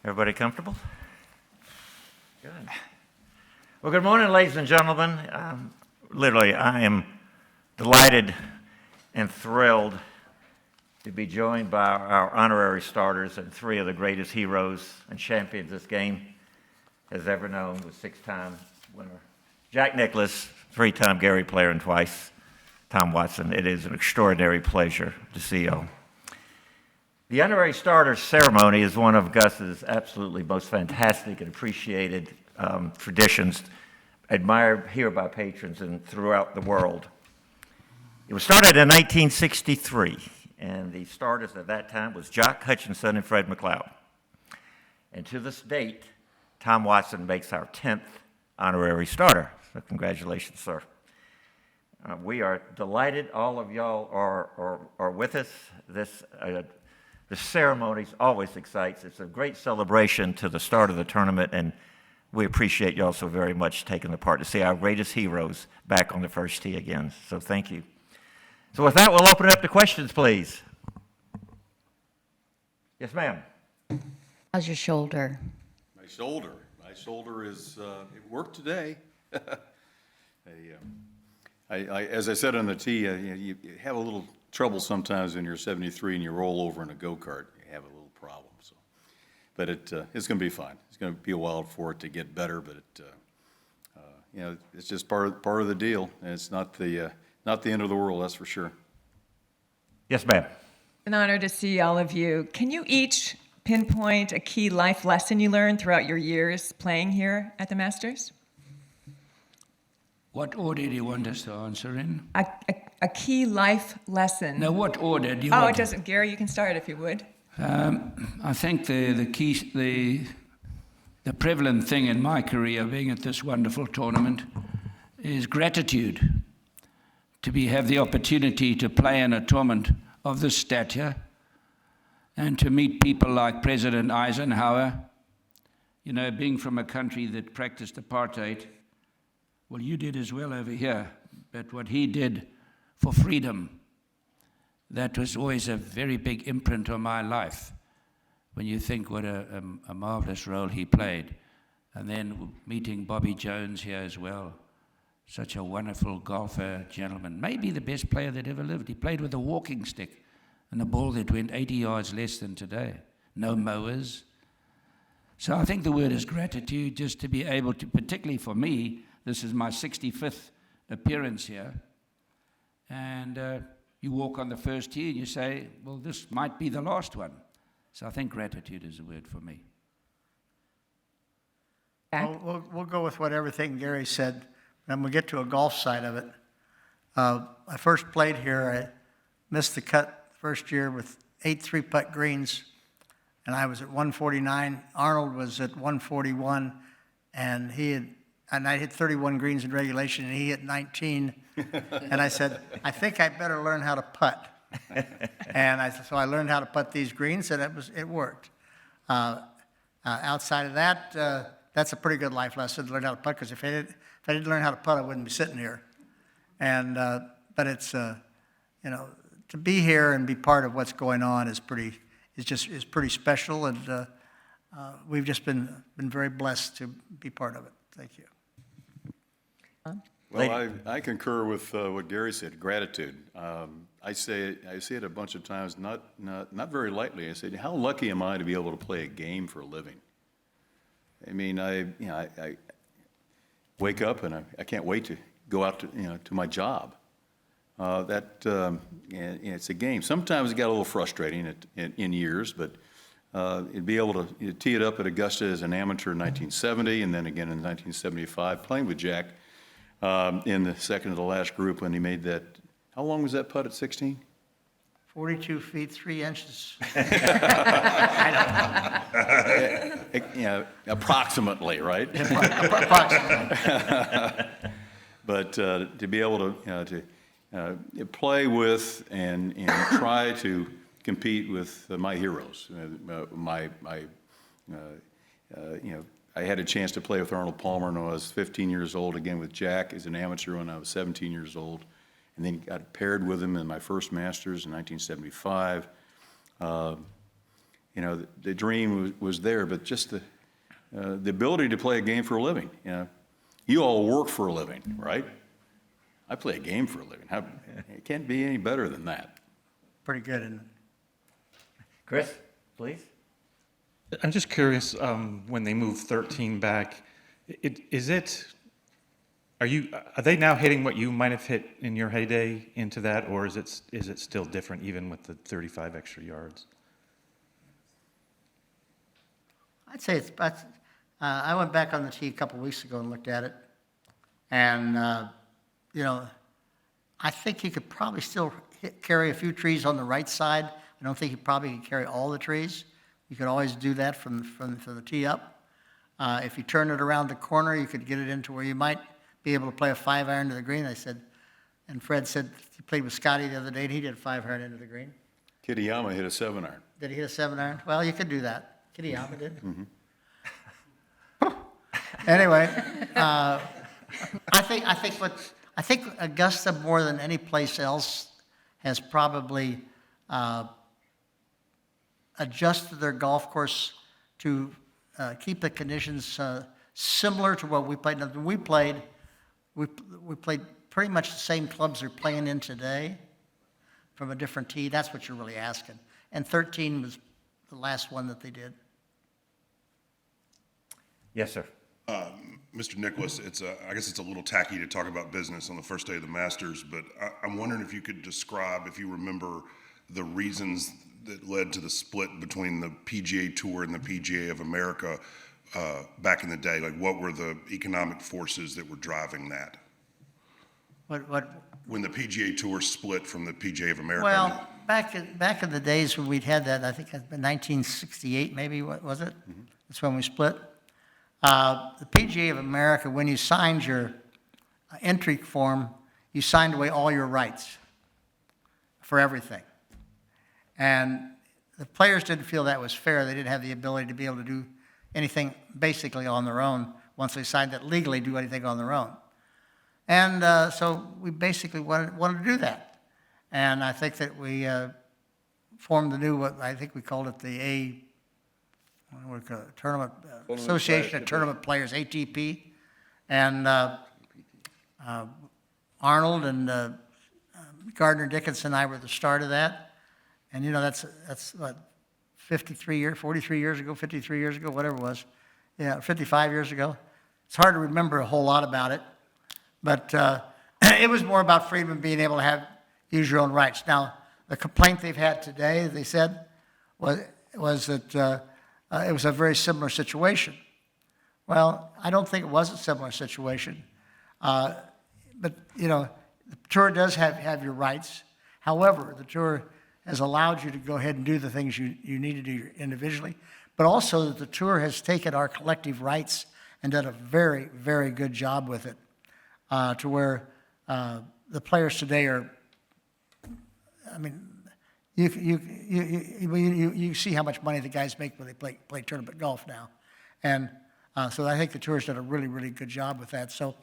Everybody comfortable? Good. Well, good morning, ladies and gentlemen. Literally, I am delighted and thrilled to be joined by our honorary starters and three of the greatest heroes and champions this game has ever known, with six-time winner Jack Nicklaus, three-time Gary player, and twice Tom Watson. It is an extraordinary pleasure to see you all. The Honorary Starters ceremony is one of Gus's absolutely most fantastic and appreciated traditions, admired here by patrons and throughout the world. It was started in 1963, and the starters at that time was Jock Hutchinson and Fred McLeod. And to this date, Tom Watson makes our 10th honorary starter. So congratulations, sir. We are delighted all of y'all are with us. The ceremony always excites. It's a great celebration to the start of the tournament, and we appreciate y'all so very much taking the part to see our greatest heroes back on the first tee again. So thank you. So with that, we'll open it up to questions, please. Yes, ma'am. How's your shoulder? My shoulder is, it worked today. As I said on the tee, you have a little trouble sometimes when you're 73 and you roll over in a go-kart. You have a little problem. So, but it's going to be fine. It's going to be a while for it to get better, but it's just part of the deal, and it's not the end of the world, that's for sure. Yes, ma'am. An honor to see all of you. Can you each pinpoint a key life lesson you learned throughout your years playing here at the Masters? What order do you want us to answer in? A key life lesson. Now, what order do you want? Oh, it doesn't. Gary, you can start if you would. I think the prevalent thing in my career, being at this wonderful tournament, is gratitude. To have the opportunity to play in a tournament of this stature, and to meet people like President Eisenhower. You know, being from a country that practiced apartheid. Well, you did as well over here, but what he did for freedom, that was always a very big imprint on my life, when you think what a marvelous role he played. And then meeting Bobby Jones here as well, such a wonderful golfer, gentleman, maybe the best player that ever lived. He played with a walking stick and a ball that went 80 yards less than today. No mowers. So I think the word is gratitude, just to be able to, particularly for me, this is my 65th appearance here, and you walk on the first tee and you say, well, this might be the last one. So I think gratitude is a word for me. Well, we'll go with everything Gary said, and we'll get to a golf side of it. I first played here. I missed the cut the first year with 8 3-putt greens, and I was at 149. Arnold was at 141, and I hit 31 greens in regulation, and he hit 19. And I said, I think I better learn how to putt. And so I learned how to putt these greens, and it worked. Outside of that, that's a pretty good life lesson to learn how to putt, because if I didn't learn how to putt, I wouldn't be sitting here. And but it's to be here and be part of what's going on is pretty special, and we've just been very blessed to be part of it. Thank you. Well, I concur with what Gary said, gratitude. I say it a bunch of times, not very lightly. I say, how lucky am I to be able to play a game for a living? I mean, I wake up and I can't wait to go out to my job. It's a game. Sometimes it got a little frustrating in years, but it'd be able to tee it up at Augusta as an amateur in 1970, and then again in 1975, playing with Jack in the second to the last group when he made that. How long was that putt at 16? 42 feet 3 inches. Approximately, right? Approximately. But to be able to play with and try to compete with my heroes, I had a chance to play with Arnold Palmer when I was 15 years old, again with Jack as an amateur when I was 17 years old, and then got paired with him in my first Masters in 1975. You know, the dream was there, but just the ability to play a game for a living. You know, you all work for a living, right? I play a game for a living. It can't be any better than that. Pretty good, isn't it? Chris, please. I'm just curious, when they move 13 back, are they now hitting what you might have hit in your heyday into that, or is it still different even with the 35 extra yards? I'd say I went back on the tee a couple weeks ago and looked at it, and you know, I think he could probably still carry a few trees on the right side. I don't think he probably could carry all the trees. You could always do that from the tee up. If you turn it around the corner, you could get it into where you might be able to play a 5-iron to the green. I said, and Fred said he played with Scotty the other day, and he did a 5-iron into the green. Kitayama hit a 7-iron. Did he hit a 7-iron? Well, you could do that. Kitayama did. Anyway, I think Augusta more than any place else has probably adjusted their golf course to keep the conditions similar to what we played. Now, we played pretty much the same clubs they're playing in today from a different tee. That's what you're really asking. And 13 was the last one that they did. Yes, sir. Mr. Nicklaus, I guess it's a little tacky to talk about business on the first day of the Masters, but I'm wondering if you could describe, if you remember, the reasons that led to the split between the PGA Tour and the PGA of America back in the day. Like, what were the economic forces that were driving that? What? When the PGA Tour split from the PGA of America? Well, back in the days when we'd had that, I think it's been 1968 maybe, what was it? Mm-hmm. That's when we split. The PGA of America, when you signed your entry form, you signed away all your rights for everything. And the players didn't feel that was fair. They didn't have the ability to be able to do anything basically on their own once they signed that, legally do anything on their own. And so we basically wanted to do that. And I think that we formed the new, what I think we called it the Tournament Association of Tournament Players, ATP. And Arnold and Gardner Dickinson and I were the start of that. And, you know, that's what, 43 years ago, whatever it was. Yeah, 55 years ago. It's hard to remember a whole lot about it. But it was more about freedom and being able to use your own rights. Now, the complaint they've had today, they said, was that it was a very similar situation. Well, I don't think it was a similar situation. But, you know, the tour does have your rights. However, the tour has allowed you to go ahead and do the things you need to do individually, but also that the tour has taken our collective rights and done a very, very good job with it, to where the players today are, I mean, you see how much money the guys make when they play tournament golf now. And so I think the tour's done a really, really good job with that. So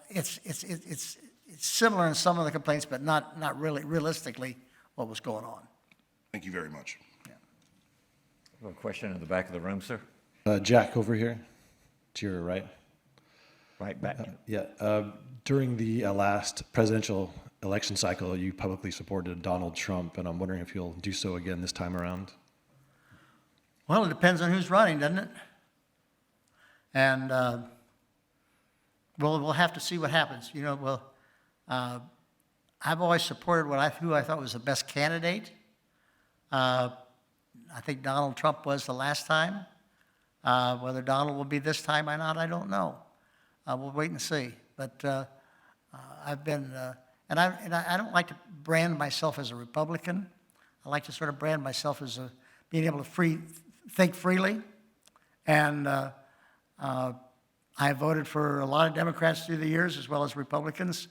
it's similar in some of the complaints, but not really realistically what was going on. Thank you very much. We have a question in the back of the room, sir. Jack, over here, to your right. Right back. During the last presidential election cycle, you publicly supported Donald Trump, and I'm wondering if you'll do so again this time around. Well, it depends on who's running, doesn't it? And we'll have to see what happens. You know, I've always supported who I thought was the best candidate. I think Donald Trump was the last time. Whether Donald will be this time or not, I don't know. We'll wait and see. But I've been, and I don't like to brand myself as a Republican. I like to sort of brand myself as being able to think freely. And I voted for a lot of Democrats through the years as well as Republicans.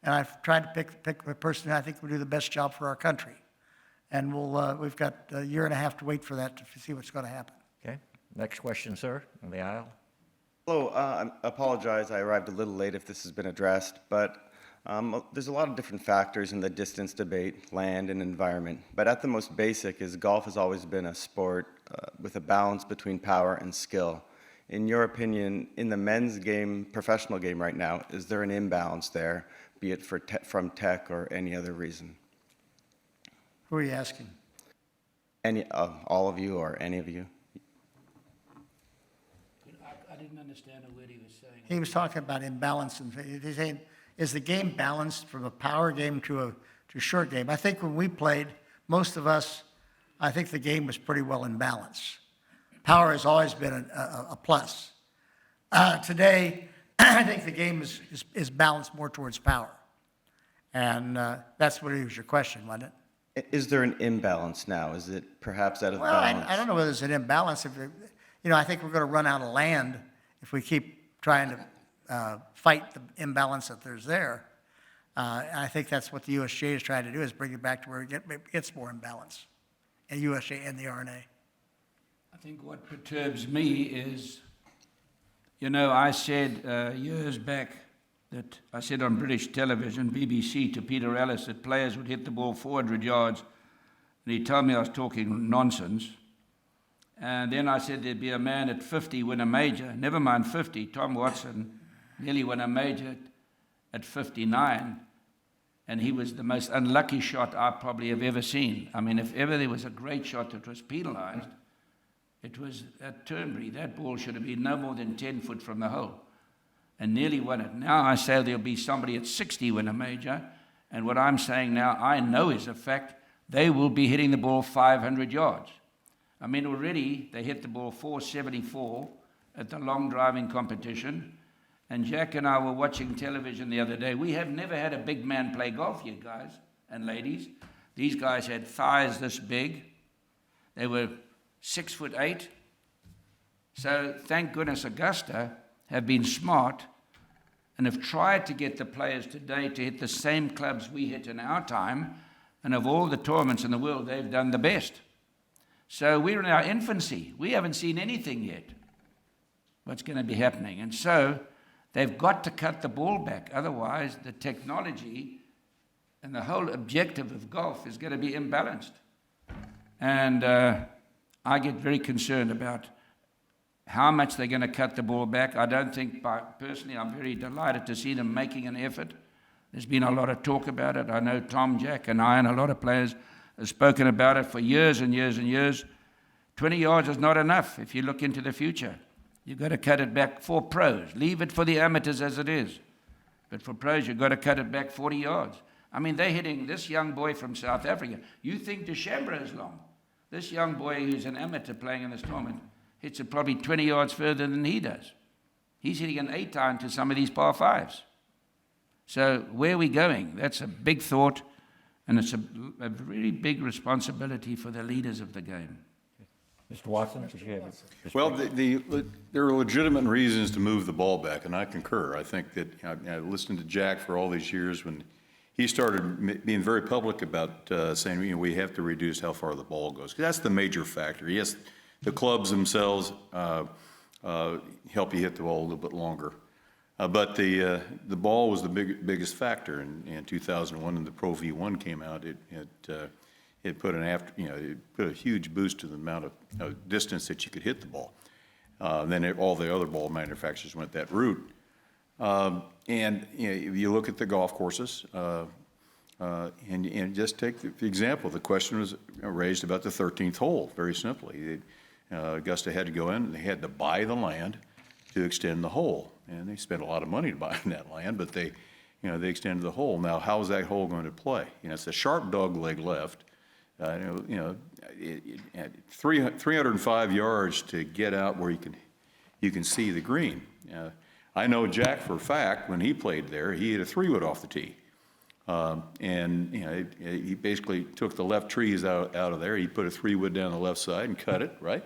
And I've tried to pick a person who I think will do the best job for our country. And we've got a year and a half to wait for that to see what's going to happen. Okay. Next question, sir, on the aisle. Hello, I apologize, I arrived a little late if this has been addressed, but There's a lot of different factors in the distance debate, land and environment, but at the most basic is golf has always been a sport with a balance between power and skill. In your opinion, in the men's game, professional game right now, is there an imbalance there, be it from tech or any other reason? Who are you asking? All of you or any of you? I didn't understand a word he was saying. He was talking about imbalance, and he's saying, is the game balanced from a power game to a short game? I think when we played, most of us, I think the game was pretty well in balance. Power has always been a plus. Today, I think the game is balanced more towards power. And that's what was your question, wasn't it? Is there an imbalance now? Is it perhaps out of Well, balance? I don't know whether there's an imbalance. I think we're going to run out of land if we keep trying to fight the imbalance that there's there. And I think that's what the USGA is trying to do, is bring it back to where it gets more in balance, and USGA and the RNA. I think what perturbs me is, I said years back that I said on British television, BBC, to Peter Ellis, that players would hit the ball 400 yards, and he told me I was talking nonsense. And then I said there'd be a man at 50 win a major. Never mind 50. Tom Watson nearly won a major at 59, and he was the most unlucky shot I probably have ever seen. I mean, if ever there was a great shot that was penalised, it was at Turnberry. That ball should have been no more than 10 foot from the hole, and nearly won it. Now I say there'll be somebody at 60 win a major, and what I'm saying now, I know is a fact, they will be hitting the ball 500 yards. I mean, already they hit the ball 474 at the long driving competition. And Jack and I were watching television the other day. We have never had a big man play golf here, guys and ladies. These guys had thighs this big. They were 6'8". So thank goodness Augusta have been smart and have tried to get the players today to hit the same clubs we hit in our time. And of all the tournaments in the world, they've done the best. So we're in our infancy. We haven't seen anything yet, what's going to be happening. And so they've got to cut the ball back. Otherwise, the technology and the whole objective of golf is going to be imbalanced. And I get very concerned about how much they're going to cut the ball back. I don't think, personally, I'm very delighted to see them making an effort. There's been a lot of talk about it. I know Tom, Jack, and I, and a lot of players have spoken about it for years and years and years. 20 yards is not enough if you look into the future. You've got to cut it back for pros. Leave it for the amateurs as it is. But for pros, you've got to cut it back 40 yards. I mean, they're hitting this young boy from South Africa. You think Deshambra is long. This young boy who's an amateur playing in this tournament hits it probably 20 yards further than he does. He's hitting an 8-iron to some of these par 5s. So where are we going? That's a big thought, and it's a really big responsibility for the leaders of the game. Mr. Watson, did you have a Well, there are legitimate reasons to move the ball back, and I concur. I think that I listened to Jack for all these years when he started being very public about saying, we have to reduce how far the ball goes. 'Cause that's the major factor. Yes, the clubs themselves help you hit the ball a little bit longer. But the ball was the biggest factor in 2001 when the Pro V1 came out. It put it put a huge boost to the amount of distance that you could hit the ball. Then all the other ball manufacturers went that route. And if you look at the golf courses, and just take the example, the question was raised about the 13th hole. Very simply, Augusta had to go in and they had to buy the land to extend the hole, and they spent a lot of money to buy that land, but they extended the hole. Now, how is that hole going to play? It's a sharp dog leg left. 305 yards to get out where you can see the green. I know Jack for a fact when he played there, he hit a 3-wood off the tee, and he basically took the left trees out of there. He put a 3-wood down the left side and cut it, right?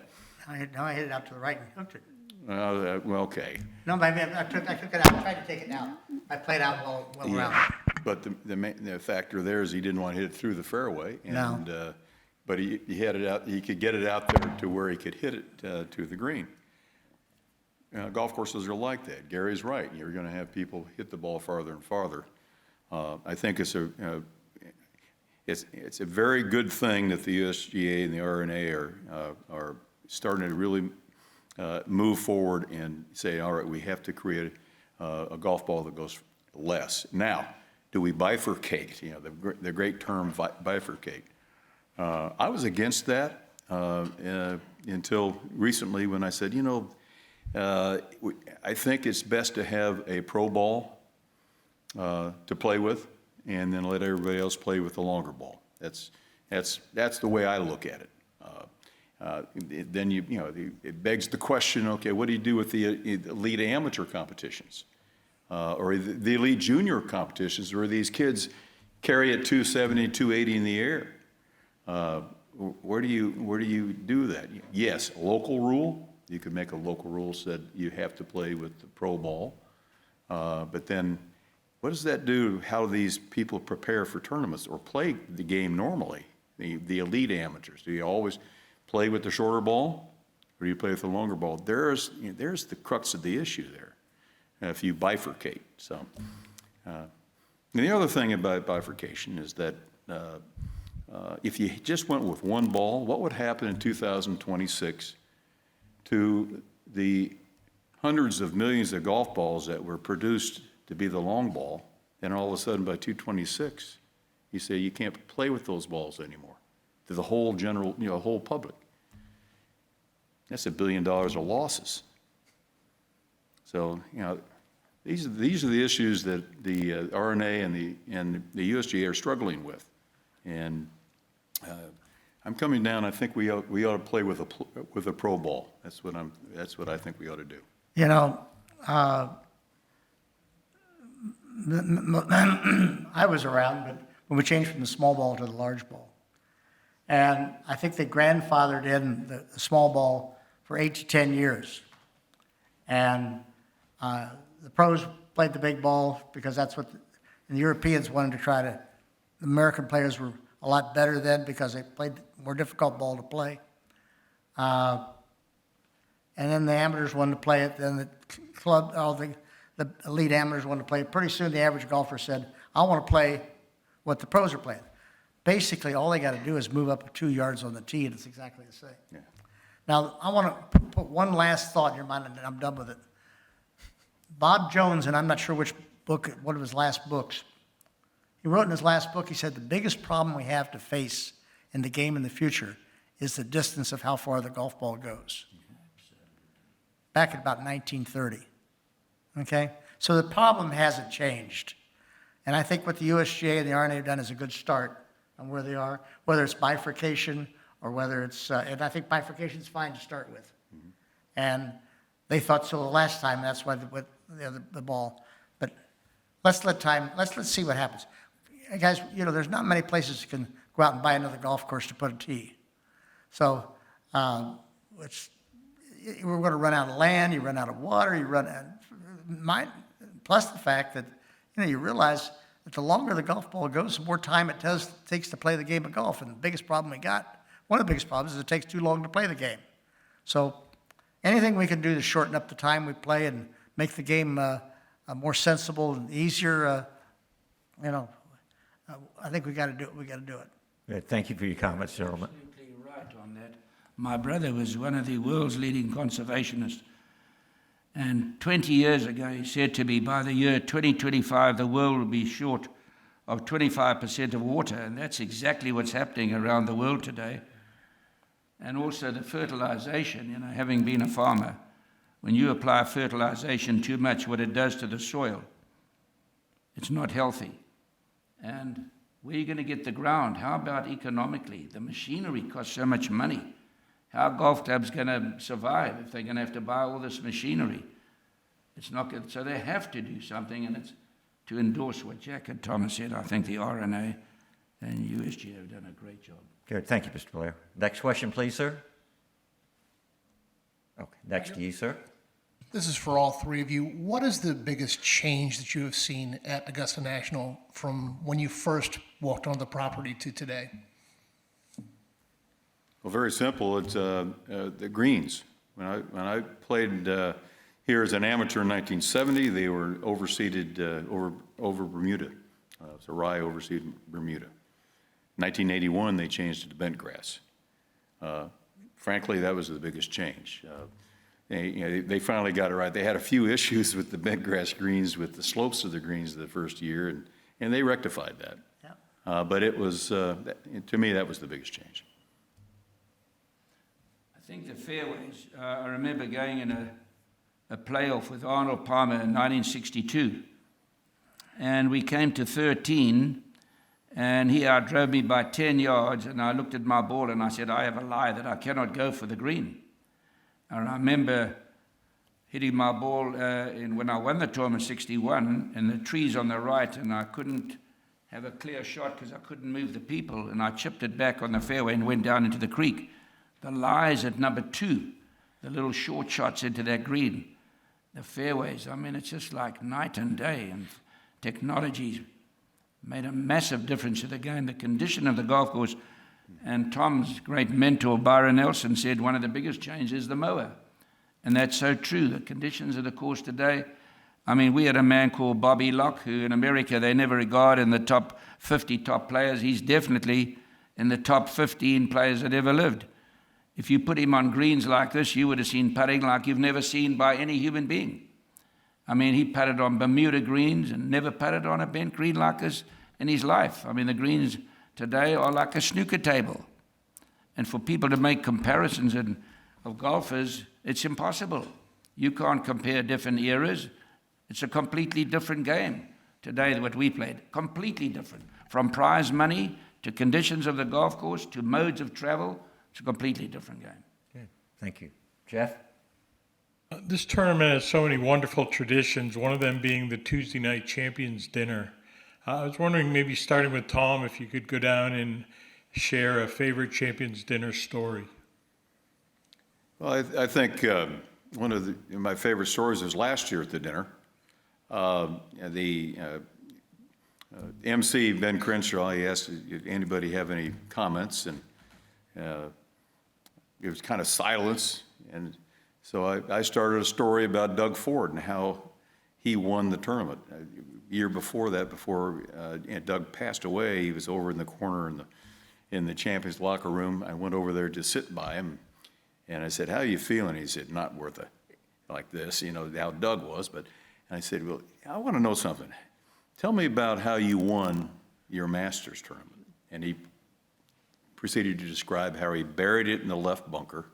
No, I hit it out to the right and hooked it. Well, okay. No, but I took it out, tried to take it down. I played out well around. But the factor there is he didn't want to hit it through the fairway. And, No. But he had it out, he could get it out there to where he could hit it to the green. Golf courses are like that. Gary's right. You're going to have people hit the ball farther and farther. I think it's a very good thing that the USGA and the RNA are starting to really move forward and say, all right, we have to create a golf ball that goes less. Now, do we bifurcate? You know, the great term bifurcate. I was against that until recently when I said, you know, I think it's best to have a pro ball to play with, and then let everybody else play with the longer ball. That's the way I look at it. Then it begs the question: okay, what do you do with the elite amateur competitions, or the elite junior competitions, where these kids carry it 270, 280 in the air? Where do you do that? Yes, a local rule. You could make a local rule said you have to play with the pro ball, but then what does that do? How these people prepare for tournaments or play the game normally? The elite amateurs. Do you always play with the shorter ball, or do you play with the longer ball? There's the crux of the issue there. If you bifurcate, so. And the other thing about bifurcation is that if you just went with one ball, what would happen in 2026 to the hundreds of millions of golf balls that were produced to be the long ball, and all of a sudden by 226, you say you can't play with those balls anymore to the whole general, whole public. That's $1 billion of losses. So, these are the issues that the RNA and the USGA are struggling with, and I'm coming down. I think we ought to play with a pro ball. That's what I think we ought to do. You know, I was around, but when we changed from the small ball to the large ball, and I think they grandfathered in the small ball for 8 to 10 years, and the pros played the big ball because that's what and the Europeans wanted to try to. The American players were a lot better then because they played the more difficult ball to play. And then the amateurs wanted to play it. Then the club, all the elite amateurs wanted to play it. Pretty soon the average golfer said, I want to play what the pros are playing. Basically, all they got to do is move up 2 yards on the tee, and it's exactly the same. Yeah. Now, I want to put one last thought in your mind, and then I'm done with it. Bob Jones, and I'm not sure which book, one of his last books, he wrote in his last book, he said, the biggest problem we have to face in the game in the future is the distance of how far the golf ball goes. Back at about 1930, okay? So the problem hasn't changed. And I think what the USGA and the RNA have done is a good start on where they are, whether it's bifurcation or whether it's, and I think bifurcation is fine to start with. Mm-hmm. And they thought so the last time, that's why the ball. But let's see what happens. Guys, there's not many places you can go out and buy another golf course to put a tee. So, we're going to run out of land, you run out of water, plus the fact that, you realize that the longer the golf ball goes, the more time it takes to play the game of golf. And the biggest problem we got, one of the biggest problems is it takes too long to play the game. So anything we can do to shorten up the time we play and make the game more sensible and easier, I think we got to do it. We got to do it. Good. Thank you for your comments, gentlemen. Absolutely right on that. My brother was one of the world's leading conservationists. And 20 years ago, he said to me, by the year 2025, the world will be short of 25% of water. And that's exactly what's happening around the world today. And also the fertilization, having been a farmer, when you apply fertilization too much, what it does to the soil, it's not healthy. And where are you going to get the ground? How about economically? The machinery costs so much money. How are golf clubs going to survive if they're going to have to buy all this machinery? It's not good. So they have to do something, and it's to endorse what Jack and Thomas said. I think the RNA and USGA have done a great job. Good. Thank you, Mr. Blair. Next question, please, sir. Okay. Next to you, sir. This is for all three of you. What is the biggest change that you have seen at Augusta National from when you first walked on the property to today? Well, very simple. It's the greens. When I played here as an amateur in 1970, they were overseeded over Bermuda. It's a rye overseed Bermuda. 1981, they changed it to bent grass. Frankly, that was the biggest change. They finally got it right. They had a few issues with the bent grass greens, with the slopes of the greens the first year, and they rectified that. Yeah. But it was, to me, that was the biggest change. I think the fairways, I remember going in a playoff with Arnold Palmer in 1962, and we came to 13, and he outdrove me by 10 yards, and I looked at my ball and I said, I have a lie that I cannot go for the green. And I remember hitting my ball when I won the tournament 61, and the trees on the right, and I couldn't have a clear shot because I couldn't move the people, and I chipped it back on the fairway and went down into the creek. The lies at number 2, the little short shots into that green, the fairways, I mean, it's just like night and day, and technology's made a massive difference to the game. The condition of the golf course, and Tom's great mentor, Byron Nelson, said one of the biggest changes is the mower. And that's so true. The conditions of the course today, I mean, we had a man called Bobby Locke, who in America they never regard in the top 50 top players. He's definitely in the top 15 players that ever lived. If you put him on greens like this, you would have seen putting like you've never seen by any human being. I mean, he putted on Bermuda greens and never putted on a bent green like this in his life. I mean, the greens today are like a snooker table. And for people to make comparisons of golfers, it's impossible. You can't compare different eras. It's a completely different game today than what we played. Completely different. From prize money to conditions of the golf course to modes of travel, it's a completely different game. Good. Thank you. Jeff? This tournament has so many wonderful traditions, one of them being the Tuesday night champions dinner. I was wondering, maybe starting with Tom, if you could go down and share a favorite champions dinner story. Well, I think one of my favorite stories was last year at the dinner. The MC, Ben Crenshaw, he asked if anybody have any comments, and it was kind of silence. And so I started a story about Doug Ford and how he won the tournament. A year before that, before Doug passed away, he was over in the corner in the champions locker room. I went over there to sit by him, and I said, "How are you feeling?" He said, "Not worth it like this," you know, how Doug was. But I said, "Well, I want to know something. Tell me about how you won your Masters tournament." And he proceeded to describe how he buried it in the left bunker,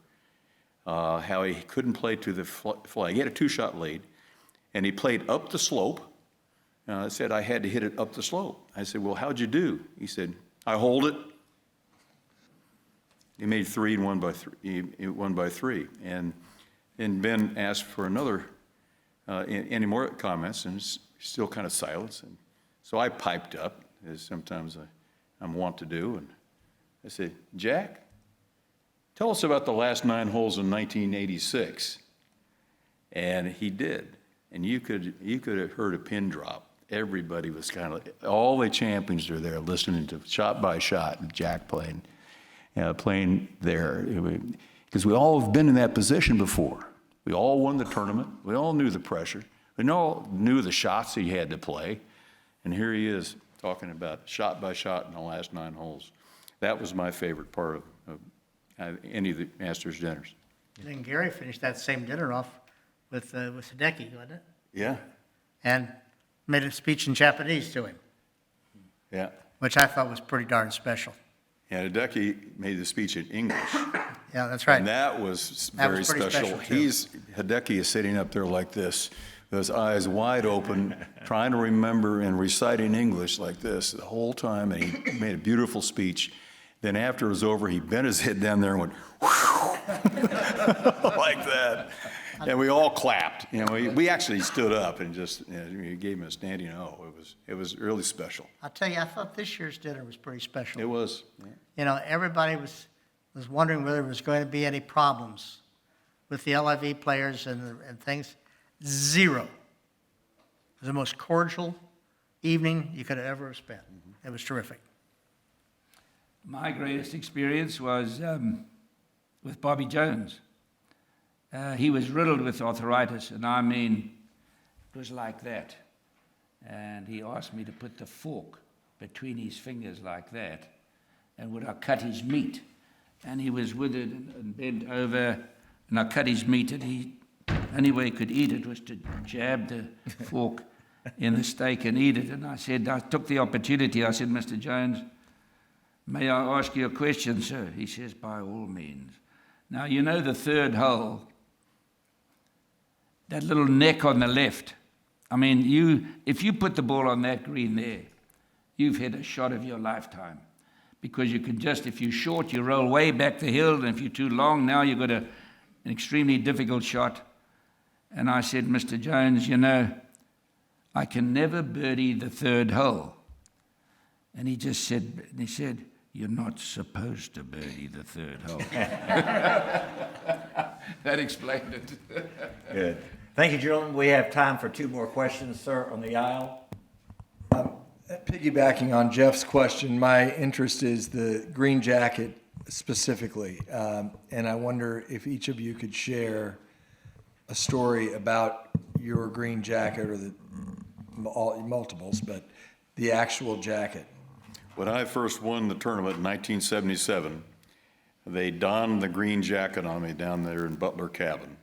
how he couldn't play to the flag. He had a 2-shot lead, and he played up the slope. I said, "I had to hit it up the slope." I said, "Well, how'd you do?" He said, "I hold it." He made 3 and won by 3. He won by 3. And Ben asked for another, any more comments, and it's still kind of silence. And so I piped up, as sometimes I'm wont to do, and I said, "Jack, tell us about the last 9 holes in 1986. And he did. And you could have heard a pin drop. Everybody was kind of, all the champions are there listening to shot by shot, and Jack playing there. Because we all have been in that position before. We all won the tournament. We all knew the pressure. We all knew the shots he had to play. And here he is talking about shot by shot in the last 9 holes. That was my favorite part of any of the Masters dinners. And then Gary finished that same dinner off with Hideki, wasn't it? Yeah, And made a speech in Japanese to him, yeah. which I thought was pretty darn special. And Hideki made the speech in English. Yeah, that's right. And that was That very was pretty special. special, too. Hideki is sitting up there like this, with his eyes wide open, trying to remember and reciting English like this the whole time, and he made a beautiful speech. Then after it was over, he bent his head down there and went, like that. And we all clapped. You know, we actually stood up and just gave him a standing O. It was really special. I'll tell you, I thought this year's dinner was pretty special. It was. Yeah. You know, everybody was wondering whether there was going to be any problems with the LIV players and things. 0. It was the most cordial evening you could have ever spent. It was terrific. My greatest experience was with Bobby Jones. He was riddled with arthritis, and I mean, it was like that. and he asked me to put the fork between his fingers like that, and would I cut his meat? And he was with it and bent over, and I cut his meat, and he, only way he could eat it was to jab the fork in the steak and eat it. And I took the opportunity, I said, Mr. Jones, may I ask you a question, sir? He says, by all means. Now, you know the third hole, that little neck on the left. I mean, if you put the ball on that green there, you've hit a shot of your lifetime. Because you can just, if you're short, you roll way back the hill, and if you're too long, now you've got an extremely difficult shot. And I said, Mr. Jones, you know, I can never birdie the third hole. And he just said, you're not supposed to birdie the third hole. That explained it. Good. Thank you, gentlemen. We have time for 2 more questions, sir, on the aisle. Piggybacking on Jeff's question, my interest is the green jacket specifically. And I wonder if each of you could share a story about your green jacket, or multiples, but the actual jacket. When I first won the tournament in 1977, they donned the green jacket on me down there in Butler Cabin.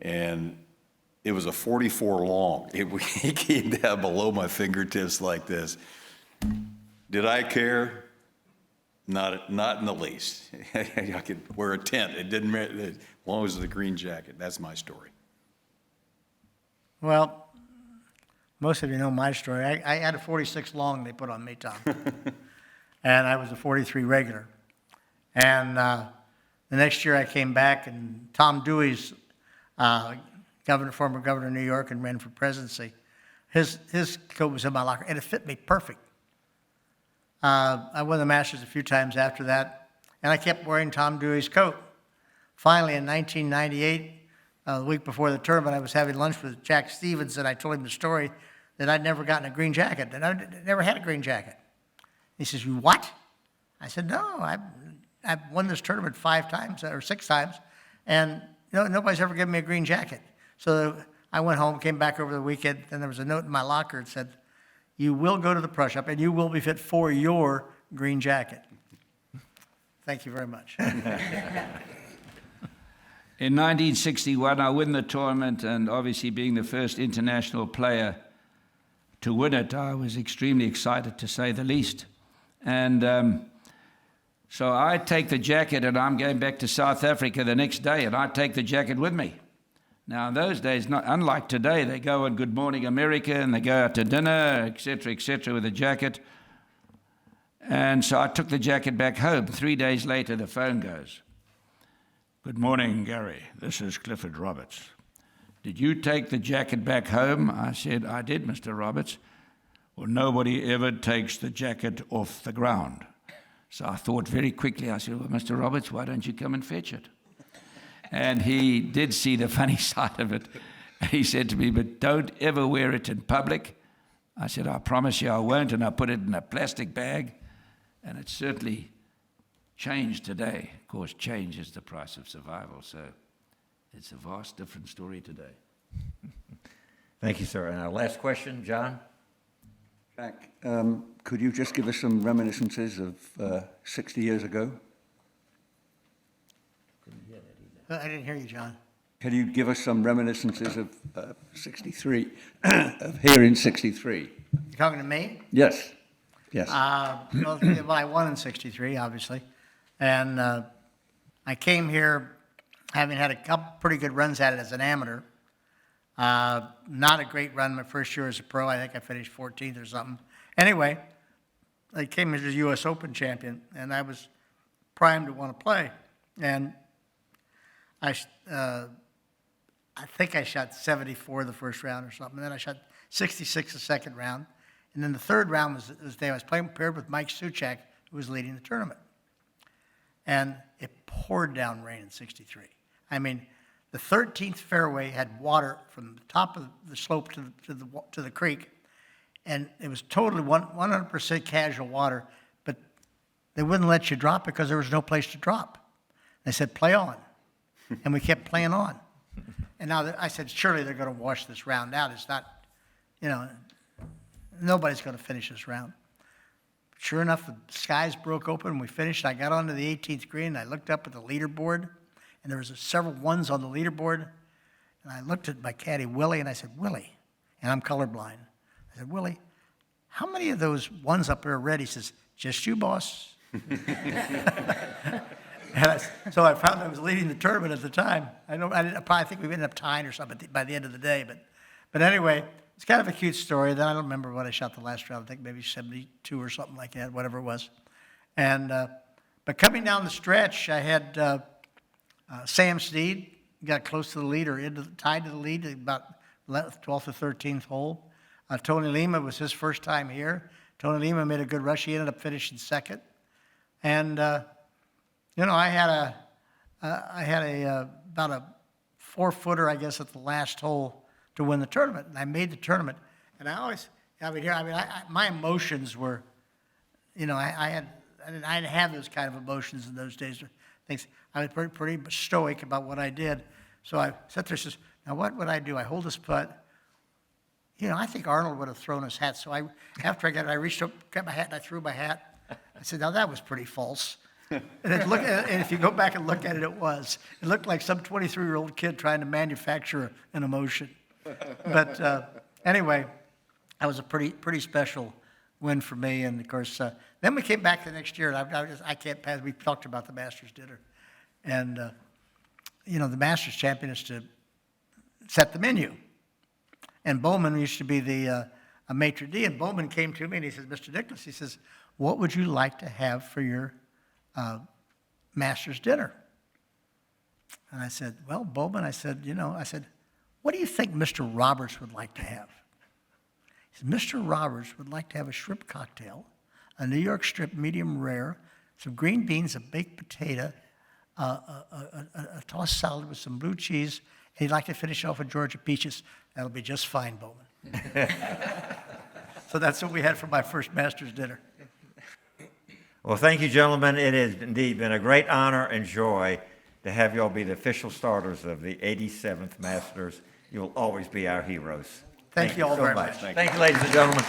And it was a 44 long. It came down below my fingertips like this. Did I care? Not in the least. I could wear a tent. It didn't matter, as long as it was the green jacket. That's my story. Well, most of you know my story. I had a 46 long they put on me, Tom. And I was a 43 regular. And the next year I came back, and Tom Dewey's former governor of New York and ran for presidency, his coat was in my locker, and it fit me perfect. I won the Masters a few times after that, and I kept wearing Tom Dewey's coat. Finally, in 1998, the week before the tournament, I was having lunch with Jack Stevens, and I told him the story that I'd never gotten a green jacket, and I never had a green jacket. He says, "You what?" I said, "No, I've won this tournament 5 times or 6 times, and nobody's ever given me a green jacket." So I went home, came back over the weekend, and there was a note in my locker that said, "You will go to the Pro Shop, and you will be fit for your green jacket." Thank you very much. In 1961, I won the tournament, and obviously being the first international player to win it, I was extremely excited, to say the least. And so I take the jacket, and I'm going back to South Africa the next day, and I take the jacket with me. Now, in those days, unlike today, they go on Good Morning America, and they go out to dinner, et cetera, with a jacket. And so I took the jacket back home. 3 days later, the phone goes. "Good morning, Gary. This is Clifford Roberts. Did you take the jacket back home?" I said, "I did, Mr. Roberts." "Well, nobody ever takes the jacket off the ground." So I thought very quickly. I said, "Well, Mr. Roberts, why don't you come and fetch it?" And he did see the funny side of it. He said to me, "But don't ever wear it in public." I said, "I promise you I won't." And I put it in a plastic bag, and it certainly changed today. Of course, change is the price of survival, so it's a vast different story today. Thank you, sir. And our last question, John? Jack, could you just give us some reminiscences of 60 years ago? I didn't hear you, John. Can you give us some reminiscences of 63, of here in 63? You talking to me? Yes, yes. Well, I won in 63, obviously. And I came here having had a couple pretty good runs at it as an amateur. Not a great run my first year as a pro. I think I finished 14th or something. Anyway, I came as a U.S. Open champion, and I was primed to want to play. And I think I shot 74 the first round or something. And then I shot 66 the second round. And then the third round was the day I was paired with Mike Suchak, who was leading the tournament. And it poured down rain in 63. I mean, the 13th fairway had water from the top of the slope to the creek, and it was totally 100% casual water, but they wouldn't let you drop because there was no place to drop. They said, "Play on." And we kept playing on. And now I said, surely they're going to wash this round out. It's not, you know, nobody's going to finish this round. Sure enough, the skies broke open and we finished. I got onto the 18th green and I looked up at the leaderboard and there was several ones on the leaderboard. And I looked at my caddy, Willie, and I said, Willie, and I'm colorblind. I said, Willie, how many of those ones up there are red? He says, just you, boss. So I found I was leading the tournament at the time. I probably think we ended up tying or something by the end of the day. But anyway, it's kind of a cute story. Then I don't remember what I shot the last round. I think maybe 72 or something like that, whatever it was. And but coming down the stretch, I had Sam Snead got close to the lead or tied to the lead at about 12th or 13th hole. Tony Lima was his first time here. Tony Lima made a good rush. He ended up finishing second. And you know, I had about a 4-footer, I guess, at the last hole to win the tournament, and I made the tournament. And my emotions were, you know, I didn't have those kind of emotions in those days. Things I was pretty stoic about what I did. So I sat there and says, now what would I do? I hold this putt. You know, I think Arnold would have thrown his hat. So after I got it, I reached up, got my hat, and I threw my hat. I said, now that was pretty false. And if you go back and look at it, it was. It looked like some 23-year-old kid trying to manufacture an emotion. But anyway, that was a pretty special win for me. And of course, then we came back the next year, and I can't pass. We talked about the Masters dinner, and you know, the Masters champion is to set the menu. And Bowman used to be the a maitre d', and Bowman came to me and he says, Mr. Nicklaus, he says, what would you like to have for your Masters dinner? And I said, well, Bowman, I said, what do you think Mr. Roberts would like to have? He said, Mr. Roberts would like to have a shrimp cocktail, a New York strip medium rare, some green beans, a baked potato, a tossed salad with some blue cheese, and he'd like to finish off with Georgia peaches. That'll be just fine, Bowman. So that's what we had for my first Masters dinner. Well, thank you, gentlemen. It has indeed been a great honor and joy to have you all be the official starters of the 87th Masters. You'll always be our heroes. Thank you all so very much. Thank you, ladies and gentlemen.